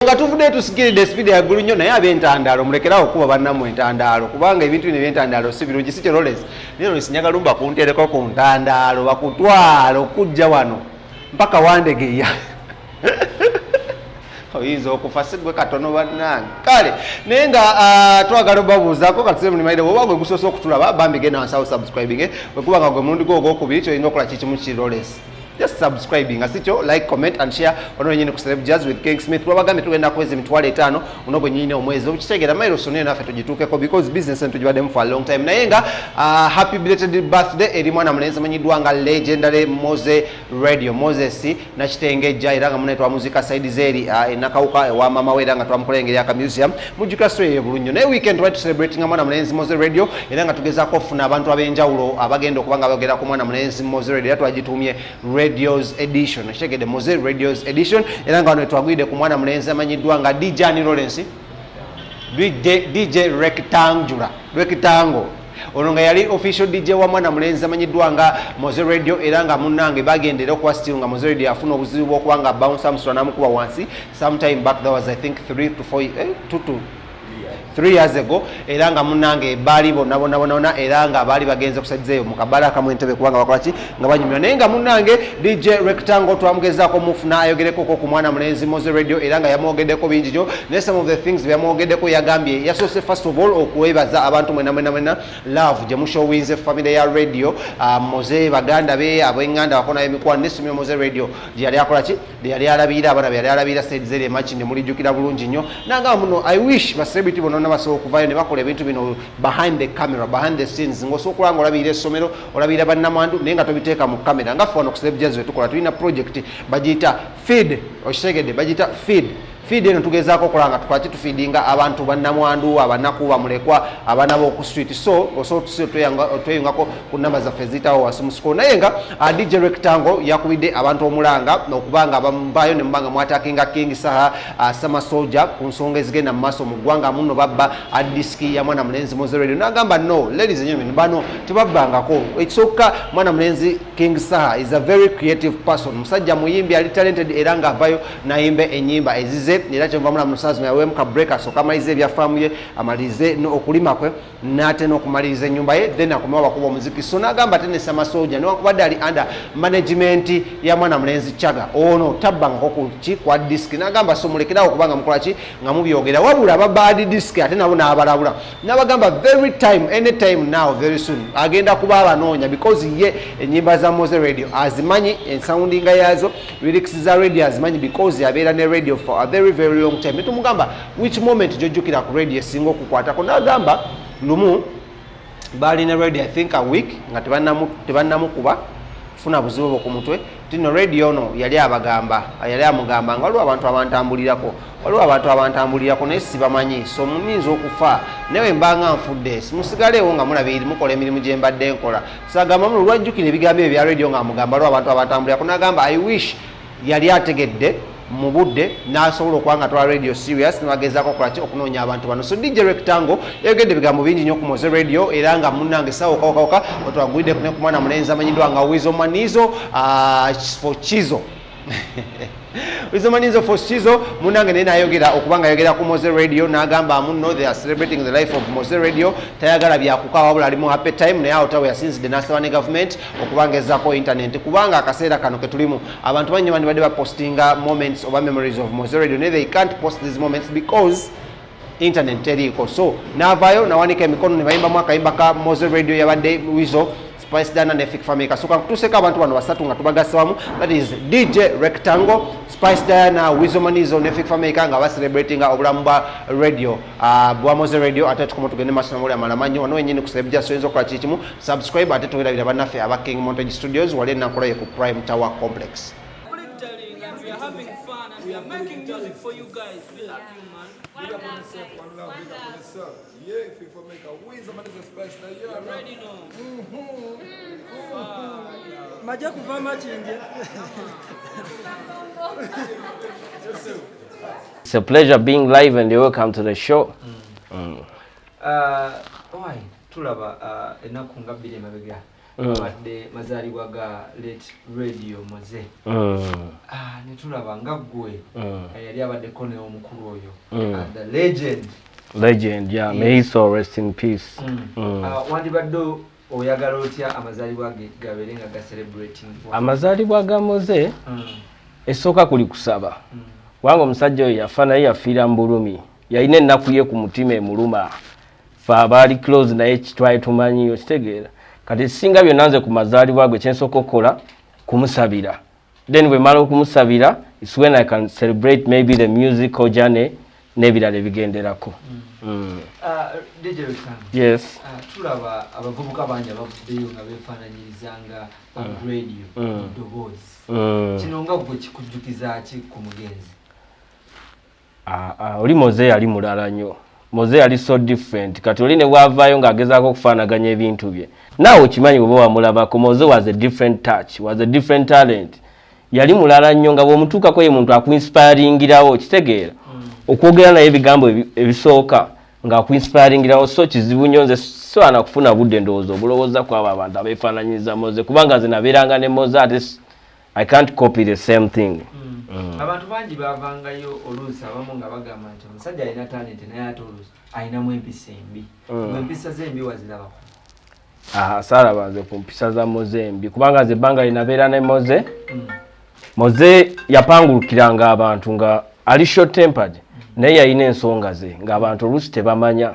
nga tuvudde tusikiride speed ya gulu nnyo naye ab'entandaalo mulekerawo okuba bannamu entandaalo kubanga ebintu bino eby'entandaalo si birungi si kyo Lawrence njagala lumba kuntereko ku ntandaalo bakutwala okujja wano mpaka wandegeya oyinza okufa sigwe katono bannange kale naye nga twagala obabuuzaako katusire mulimalire oba gwe gusoose okutulaba bambi genda wansi awo subscribing bwe kuba nga gwe mulundi gwo ogwokubiri kyoyinza okukola kikimu ki Lawrence just subscribing asicho like comment and share ono nyine ku Celeb Jazz with KingSmith wabagambe tugenda kwezi mitwale 5 unogo nyine omwezi okitegera mailo sonene nafe tugituukeko because business and tujibadde for a long time naye nga happy belated birthday eri mwana mulenzi amanyiddwa nga legendary Mozey radio Moses na kitengejja era nga munetwa muzika side zeri enakauka wa mama we era nga twamukolengera aka museum mujika story ebulunyo naye weekend right celebrating mwana mulenzi Mozey radio era nga tugezaako ofuna abantu abenjawulo abagenda okubanga bagera ku mwana mulenzi Mozey radio twagitumye Radios edition ashegede Mozey Radios edition era nga twagwide ku mwana mulenzi amanyiddwa nga DJ Lawrence DJ Rectangle ono nga yali official DJ wa mwana mulenzi amanyiddwa nga Mozey Radio era nga munnange bagendera okuwa still nga Mozey Radio afuna obuzibu bw'okuba nga bounce Armstrong namukuba wansi sometime back that was I think 3 years ago era nga munnange bali bonna era nga bali bagenze kusajjayo mu kabala kamwe ntebe kubanga bakolaki nga banyumya naye nga munnange DJ Rectangle twamugezaako mufuna ayogereko ku mwana mulenzi Mozey Radio era nga yamwogeddeko bingi nnyo ne some of the things byamwogeddeko yagambye yasoose first of all okwebaza abantu mwena love gye mushowinze family ya radio Mozey baganda be ab'Uganda bakona emikwano n'essomero Mozey Radio gye yali akolaki yali alabira abana yali alabira side zeri match ne mulijjukira bulungi nnyo nanga muno I wish ba celebrity bono basobola okuvayo ne bakola ebintu bino behind the camera behind the scenes ng'osobola okulanga olabira essomero olabira bannamwandu naye nga tobiteeka mu kamera nga ffe wano ku Celeb Jazz tukola tulina project bagiyita feed okitegedde bagiyita feed eno tugezaako okulanga tukwaki tufeedinga abantu bannamwandu abanaku bamulekwa abaana b'oku street so osobola tweyungako ku namba zaffe ziyitawo wansi mu sukulu naye nga DJ Rectangle yakubidde abantu omulanga okubanga abamuvaayo ne mubanga mwatakinga King Saha Summer Soldier ku nsonga ezigenda mu maaso mu ggwanga muno babba diski ya mwana mulenzi Mozey Radio n'agamba no ladies and gentlemen bano tebabbangako ekisooka mwana mulenzi King Saha is a very creative person musajja muyimbi ali talented era nga avayo nayimba ennyimba ezize era kyenva mula musazi yawemu ka break asooka amalize ebyafaamu ye amalize okulima kwe n'ate n'okumaliriza ennyumba ye then akomewo bakuba omuziki so n'agamba tene Summer Soldier newankubadde ali under management ya mwana mulenzi Chaga ono tabbangako ku ki kwa disk n'agamba so mulekerawo kubanga mukola ki nga mubyogera wabula ababadi disk ate nabo n'abalabula n'abagamba very time anytime now very soon agenda kuba abanoonya because ye ennyimba za Mozey Radio azimanyi ensoundinga yazo lyrics za radio azimanyi because yabeera ne radio for a very long time tumugamba which moment jojjukira ku radio singo okukwatako n'agamba lumu bali ne radio I think a week nga tebannamukuba funa buzibu ku mutwe tino radio ono yali amugamba nga waliwo abantu abantambulirako naye sibamanyi so munyinza okufa newe mbanga nfudde simusigaleewo nga mulabiri mukola emirimu gye mbadde nkola sagamba muno lwajjukira ebigambo ebyo bya radio nga amugamba waliwo abantu abantambulirako n'agamba I wish yali ategedde mu budde n'asobola okuba nga twala radio serious nebagezaako okolaki okunoonya abantu bano so DJ Rectangle yayogedde ebigambo bingi nnyo ku Mozey Radio era nga munnange sawokawokawuka otwagwidde ne ku mwana mulenzi amanyiddwa nga Weasel for Chizo Weasel Manizo for Chizo munange naye nayogera okubanga ayogera ku Mozey Radio n'agamba muno they are celebrating the life of Mozey Radio tayagala byakuka wabula ali mu happy time naye awo yasinzidde n'asaba ne government okubanga ezaako internet kubanga akaseera kano ke tulimu abantu bangi badde bapostinga moments oba memories of Mozey Radio naye they can't post these moments because internet teriiko so n'avaayo nawanika emikono ne bayimbamu akayimba ka Mozey Radio yabadde Weasel Spice Dana ne Fik Family kasuka kutuseka abantu bano basatu nga tubagasawamu that is DJ Rectangle Spice Dana Weasel Manizo ne Fik Family nga ba celebrating obulamu bwa radio bwa Mozey Radio ate tukomo tugende masana muli amalamanyo wano wenyini ku Celeb Jazz soyinza okukola kikimu subscribe ate tuwirabira bannaffe aba King Montage Studios wali enakolayo ku Prime Tower Complex. We are having fun and we are making music for you guys. We love you, man. Big up on yourself, one love, big up on yourself. Yeah, if you make a Weasel Manizo Spice Dana, you already know. Maja kuva machinje. It's a pleasure being live and welcome to the show. Why? Tulaba enaku nga bbiri emabega abadde mazaalibwa ga late radio Mozey netulaba nga ggwe yali abaddeko n'omukulu oyo the legend yeah, may he so rest in peace. Wandibadde oyagala otya amazaalibwa ge gabeere nga ga celebrating amazaalibwa ga Mozey esooka kuli kusaba wanga omusajja oyo yafa naye yafiira mu bulumi yalina ennaku ye ku mutima emuluma fe abaali close naye kitwali tumanyi okitegeera kati singa byonna nze ku mazaalibwa ge kyensooka okukola kumusabira then bwe mala okumusabira it's when I can celebrate maybe the musical journey n'ebirala ebigenderako. DJ Rutanga. Yes. Tulaba abavubuka bangi abavuddeyo nga beefaananyiriza nga radio The Voice. Kino nga gwe kikujjukiza ki ku mugenzi? Oli Mozey ali mulala nnyo. Mozey ali so different. Kati oli ne bwavaayo ng'agezaako okufaanaganya ebintu bye. Naawe okimanyi bwe wamulabako Mozey was a different touch, was a different talent. Yali mulala nnyo nga bw'omutuukako ye muntu akuinspiringirawo okitegeera. Okwogera naye ebigambo ebisooka nga akuinspiringirawo so kizibu nnyo nze so anakufuna budde ndowooza obulowooza kwabo abantu abeefaananyiriza Mozey kubanga nze nabeeranga ne Mozey ate I can't copy the same thing. Abantu bangi bavangayo oluusi abamu nga bagamba nti omusajja alina talent naye ate oluusi alinamu empisa embi. Empisa z'embi wazirabako? Saalaba nze ku mpisa za Mozey embi kubanga nze ebbanga linabeera ne Mozey. Mozey yapangulukiranga abantu nga ali short tempered naye yalina ensonga ze ng'abantu oluusi tebamanya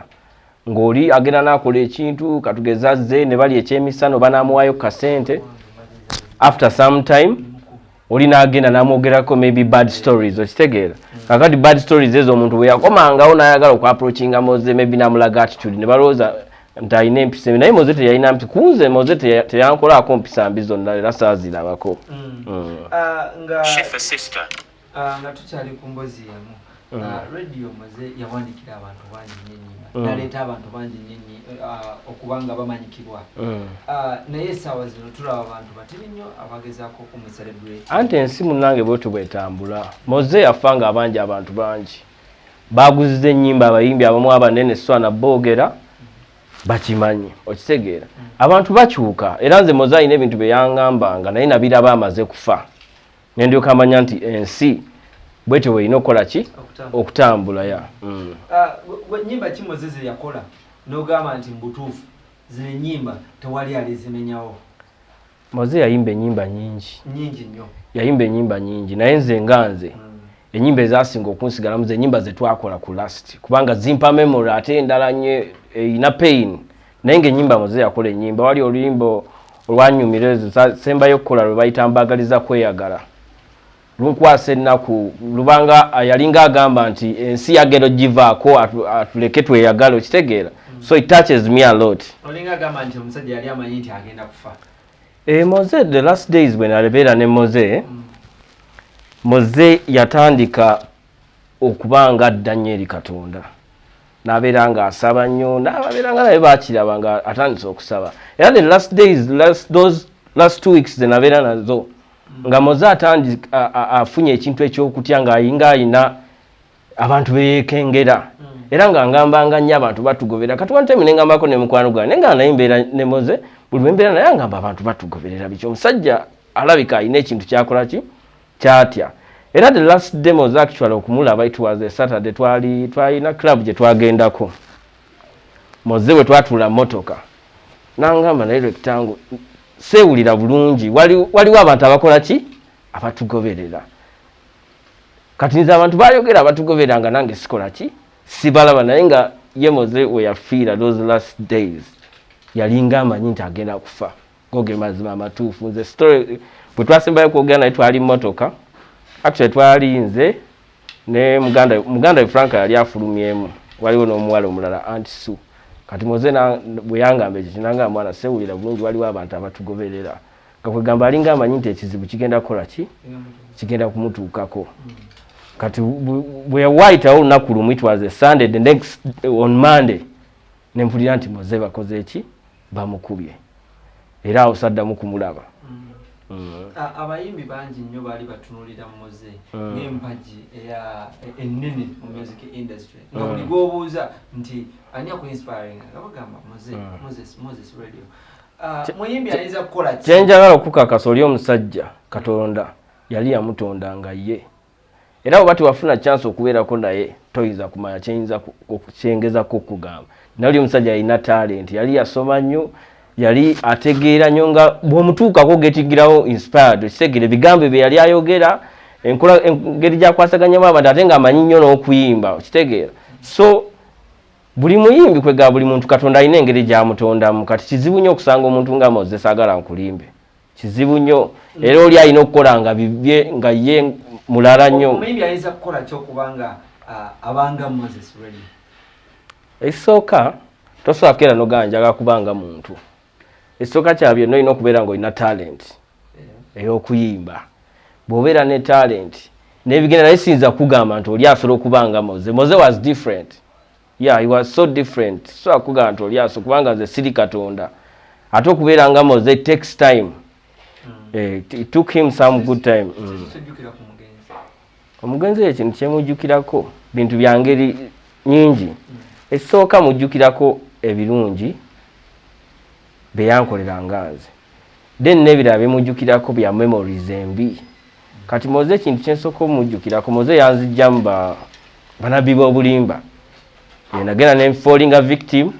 ng'oli agenda n'akola ekintu katugeza ze ne bali ekyemisano banaamuwaayo kasente after some time oli n'agenda n'amwogerako maybe bad stories okitegeera kakati bad stories ezo omuntu bwe yakomangawo n'ayagala okwaprochinga Mozey maybe n'amulaga attitude ne balowooza nti alina empisa naye Mozey teyalina mpisa kunze Mozey teyankolaako mpisa mbi zonna era saazirabako. Chef sister nga tukyali ku mbozi yamu radio Mozey yawandikira abantu bangi nnyo naleeta abantu bangi nnyo okubanga bamanyikibwa naye essaawa zino tulaba abantu batini nnyo abagezaako okumucelebrate anti ensi munnange bwetu bwetambula Mozey yafa nga abangi abantu bangi baguziza ennyimba abayimbi abamu abanene so anaboogera bakimanyi okitegeera abantu bakyuka era nze Mozey alina ebintu bye yangambanga naye nabiraba amaze kufa nendyoka amanya nti ensi bwete weeyina okukola ki okutambula ya nnyimba ki Mozey ze yakola n'ogamba nti mbutuufu zino ennyimba tewali alizimenyawo? Mozey yayimba ennyimba nyingi nnyo yayimba ennyimba nyingi naye nze nga nze ennyimba ezasinga okunsigalamu ze ennyimba ze twakola ku last kubanga zimpa memory ate endala nnyo eyina pain naye ng'ennyimba Mozey yakola ennyimba wali oluyimbo olwanyumira ezo sembayo okukola lwe bayita mbagaliza kweyagala lunkwasa ennaku lubanga yalinga agamba nti ensi yagenda ogivaako atuleke tweyagala okitegeera so it touches me a lot. Olinga agamba nti omusajja yali amanyi nti agenda kufa. Mozey the last days when alebeera ne Mozey yatandika okubanga adda nnyo eri Katonda n'abeera nga asaba nnyo n'ababeera nga naye baakiraba nga atandise okusaba era the last days those last 2 weeks ze nabeera nazo nga Mozey atandika afunye ekintu ekyokutya ng'ayinga ayina abantu beyeekengera era nga ngambanga nnyo abantu batugobera kati one time nengambako ne mukwano gwange nga nayimbeera ne Mozey buli lwembeera naye ngamba abantu batugoberera biki omusajja alabika alina ekintu kyakola ki kyatya era the last day Mozey actually okumulaba it was a Saturday twalina club gye twagendako Mozey bwe twatula motoka nangamba naye Rectangle seewulira bulungi waliwo abantu abakola ki abatugoberera kati nze abantu bayogera abatugoberera nga nange sikola ki sibalaba naye nga ye Mozey we yafiira those last days yalinga amanyi nti agenda kufa goge mazima amatuufu nze story bwe twasembayo kwogera naye twali motoka actually twali nze ne muganda Franka yali afulumyemu waliwo n'omuwala omulala Aunt Sue kati Mozey bwe yangamba ekyo kinanga mwana sewulira bulungi waliwo abantu abatugoberera nga kwegamba alinga amanyi nti ekizibu kigenda kukola ki kigenda kumutuukako kati bwe wayitawo olunaku lumu it was a Sunday the next on Monday nempulira nti Mozey bakoze eki bamukubye era awo saddamu kumulaba. Abayimbi bangi nnyo baali batunulira Mozey n'empagi ennene mu music industry nga buli gw'obuuza nti ani akuinspiring nga bagamba Mozey radio muyimbi ayinza kukola ki kyenjagala okukakasa oli omusajja Katonda yali yamutonda nga ye era oba tewafuna chance okubeerako naye toyinza kumanya kyengezako okugamba naye oli omusajja yalina talent yali yasoma nnyo yali ategeera nnyo nga bw'omutuukako getigirawo inspired kitegere ebigambo bye yali ayogera engeri gyakwasaganyamu abantu ate nga amanyi nnyo n'okuyimba kitegeera so buli muyimbi kwega buli muntu Katonda alina engeri gyamutondamu kati kizibu nnyo okusanga omuntu nga Mozey saagala nkulimbe kizibu nnyo era oli alina okukola nga bibye nga ye mulala nnyo omuyimbi ayinza kukola kyokubanga abanga Moses ready ekisooka tosobola kukeera noganjaga kubanga muntu ekisooka kya byonna olina okubeera ng'olina talent ey'okuyimba bw'obeera ne talent n'ebigenda naye siyinza kugamba nti oli asobola okubanga Mozey was different yeah he was so different so akugamba nti oli asobola kubanga nze siri Katonda ate okubeera nga Mozey takes time it took him some good time omugenzi ekintu kyemujjukirako bintu bya ngeri nyingi ekisooka mujjukirako ebirungi bye yankolera nga nze then n'ebirala bimujjukirako bya memories embi kati Mozey ekintu kyensooka omujjukirako Mozey yanzijjamu banabbi b'obulimba nagenda nenfallinga victim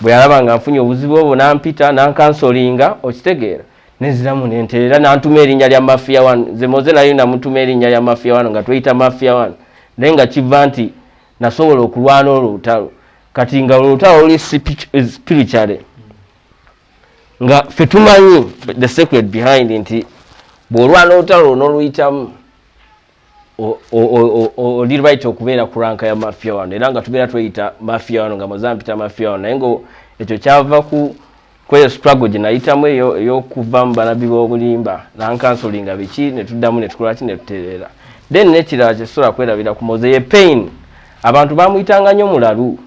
bwe yalaba nga nfunye obuzibu obwo nampita nankansolinga okitegeera neziramu nenteera nantuma erinnya lya Mafia 1 nze Mozey naye namutuma erinnya lya Mafia 1 nga tweyita Mafia 1 naye nga kiva nti nasobola okulwana olutalo kati nga olutalo luli spiritually nga ffe tumanyi the secret behind nti bw'olwana olutalo n'oluyitamu oli right okubeera ku ranka ya Mafia 1 era nga tubeera tweyita Mafia 1 nga Mozey ampita Mafia 1 naye nga ekyo kyava kweyo struggle gye nayitamu ey'okuva mu banabbi b'obulimba nankansolinga biki ne tuddamu ne tukola ki ne tutereera then n'ekirala kyesobola kwerabira ku Mozey ye pain abantu bamuyitanga nnyo mulalu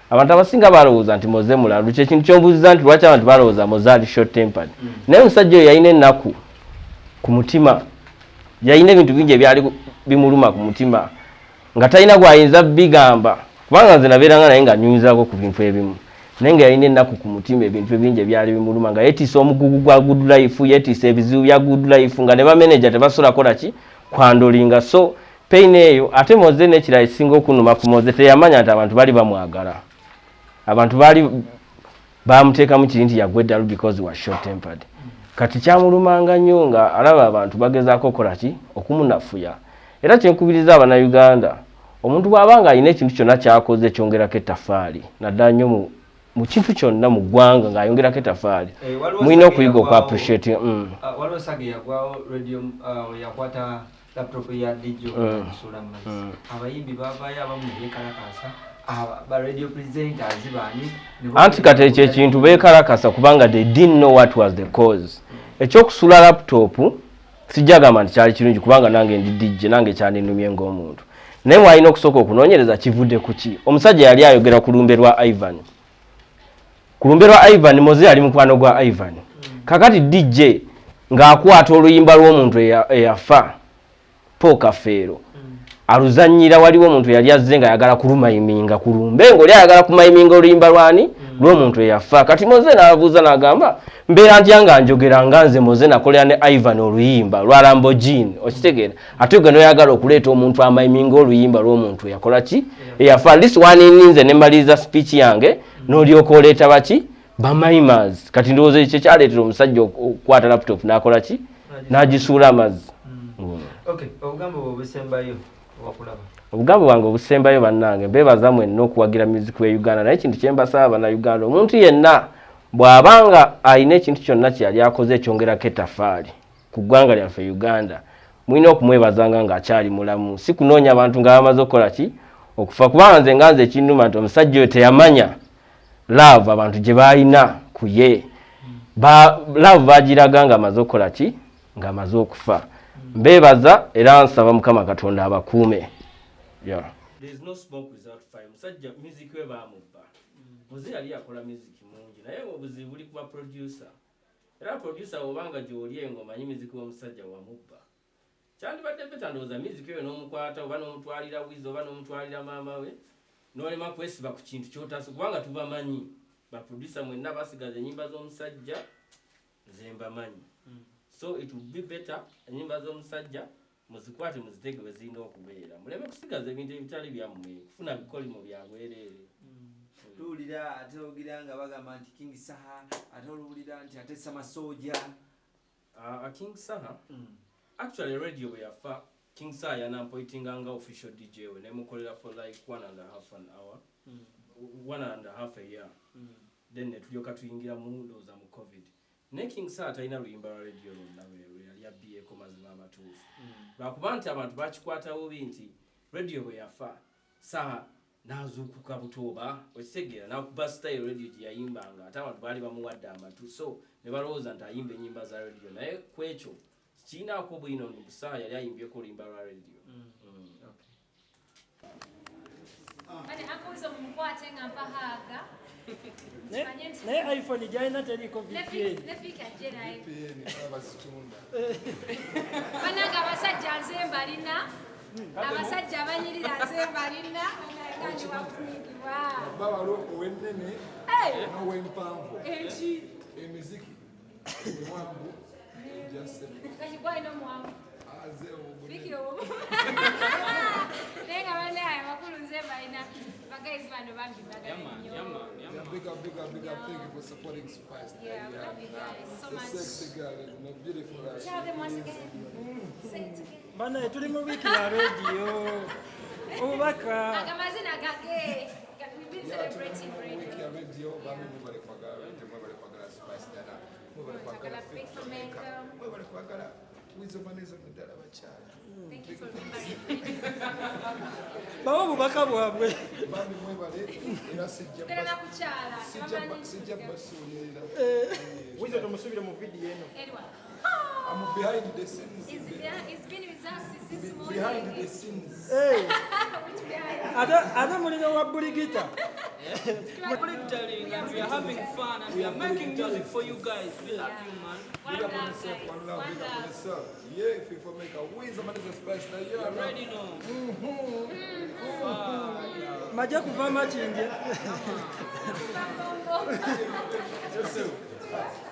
abantu abasinga balowooza nti Mozey mulalu kyekintu kyombuuziza nti lwaki abantu balowooza Mozey ali short tempered naye omusajja oyo yalina ennaku ku mutima yalina ebintu bingi ebyali bimuluma ku mutima nga talina gwayinza bigamba kubanga nze nabeeranga naye nga nyunyizako ku bintu ebimu naye nga yalina ennaku ku mutima ebintu ebingi ebyali bimuluma nga yeetiisa omugugu gwa good life yeetiisa ebizibu bya good life nga ne bamanager tebasobola kola ki kwandolinga so pain eyo ate Mozey n'ekirala ekisinga okunuma ku Mozey teyamanya nti abantu bali bamwagala abantu bali bamuteekamu kiri nti yagwa eddalu because he was short tempered kati kyamulumanga nnyo nga alaba abantu bagezaako kola ki okumunafuya era kyenkubiriza Abannayuganda omuntu bw'abanga alina ekintu kyonna kyakoze kyongerako ettaffaali naddala nnyo mu kintu kyonna mu ggwanga ng'ayongerako ettaffaali mulina okuyiga okwapreciate waliwo sage yagwawo radio yakwata laptop ya DJ Sula Maize abayimbi bavaayo abamu beekalakasa ba radio presenters bani anti kati ekyo ekintu beekalakasa kubanga they didn't know what was the cause ekyokusula laptop sijagamba nti kyali kirungi kubanga nange ndi DJ nange kyandinumye ng'omuntu naye mwalina okusooka okunoonyereza kivudde ku ki omusajja yali ayogera ku lumbe lwa Ivan ku lumbe lwa Ivan Mozey ali mukwano gwa Ivan kakati DJ ng'akwata oluyimba lw'omuntu eyafa Paul Kafeero aluzannyira waliwo omuntu yali azze nga ayagala kulumayiminga ku lumbe ng'oli ayagala kumayiminga oluyimba lwani lw'omuntu eyafa kati Mozey n'abuuza n'agamba mbeera ntya nga njogera nga nze Mozey nakolera ne Ivan oluyimba lwa Lamborghini okitegeera ate gwe n'oyagala okuleeta omuntu amayiminga oluyimba lw'omuntu eyakola ki eyafa at least waninninze ne mmaliriza speech yange n'olyoka oleeta baki bamayimers kati ndowooza ekyo kyaleetera omusajja okukwata laptop n'akola ki n'agisuula amazzi obugambo obusembayo wakulaba obugambo bwange obusembayo bannange mbeebaza mwenna okuwagira music we Uganda naye ekintu kyembasaba Bannayuganda omuntu yenna bw'abanga alina ekintu kyonna kyali akoze ekyongerako ettaffaali ku ggwanga lyaffe Uganda mulina okumwebazanga ng'akyali mulamu si kunoonya abantu nga bamaze okukola ki okufa kubanga nze nga nze ekinnuma nti omusajja oyo teyamanya love abantu gye baalina ku ye love bagiraga nga amaze okukola ki ng'amaze okufa mbeebaza era nsaba Mukama Katonda abakuume yeah. There is no smoke without fire. Musajja music we baamubba Mozey yali akola music mungi naye obuzibu buli kuba producer era producer obanga gy'oli engoma nyi music w'omusajja wamubba kyandibadde beta ndowooza music eyo n'omukwata oba n'omutwalira Weasel oba n'omutwalira maama we n'olema kwesiba ku kintu ky'otaso kubanga tubamanyi baproducer mwenna basigaza ennyimba z'omusajja zemba manyi. So it would be better enyimba z'omusajja muzikwate muzitege bwe zirina okubeera. Muleme kusigaza ebintu ebitali byammwe kufuna bikolimo bya bwereere. Tuwulira ate ogira nga bagamba nti King Saha, ate oluwulira nti ate Samasoja. King Saha, actually radio bwe yafa, King Saha yanampointinganga official DJ we nemukolera for like 1.5 an hour, 1.5 a year. Then netulyoka tuyingira mu ndowooza mu COVID. Ne King Saha talina luyimba lwa radio lwonna lwe yali abbyeko mazima amatuufu. Lwakuba nti abantu bakikwatawo binti radio bwe yafa, Saha nazuukuka butoba okitegeera nakuba style radio gye yayimbanga ate abantu baali bamuwadde amatu so ne balowooza nti ayimba ennyimba za radio naye ku ekyo kiinaako bwino nti Saha yali ayimbyeko oluyimba lwa radio. Kale akoze mumukwate nga mpahaga. naye iPhone gyalina teriko VPN. Nefika je naye. VPN abazitunda. Bananga abasajja nze mbalina. Abasajja abanyirira nze mbalina. Kandi wakunyigibwa. Baba loko wennene n'owempanvu. Emiziki emwangu gyase. Kati kwa ino mwangu. Fiki obo. Nenga banaye bakulu nze mbalina. Guys, man, big up, thank you for supporting Spice. Yeah, we love you guys so much. Sexy girl, beautiful. Tell them once again. Say it again. Bana tuli mu wiki ya radio. Obubaka. Agamazina gage. We've been celebrating Wiki ya radio. radio, bami mubale kwagala Spice dada. Mubale kwagala Big for makeup. mubale kwagala Weasel maneza mudala bakyala. Thank you for remembering. Bawo obubaka bwabwe. Bami mwebale era sijja Terana kuchala. sijja basuulira. Weasel tumusubire mu video eno. Edward. I'm behind the scenes. It's been with us since morning. Behind the scenes. Which behind? Ate mulina wa buligita. We're telling and we are having fun and we are making music for you guys. We love you, man. One Big up on love, yourself, guys. one love, One big up on love. yourself. Yeah, if you for make a Weasel maneza Spice na You already know. Maja kuva machinje. yeah.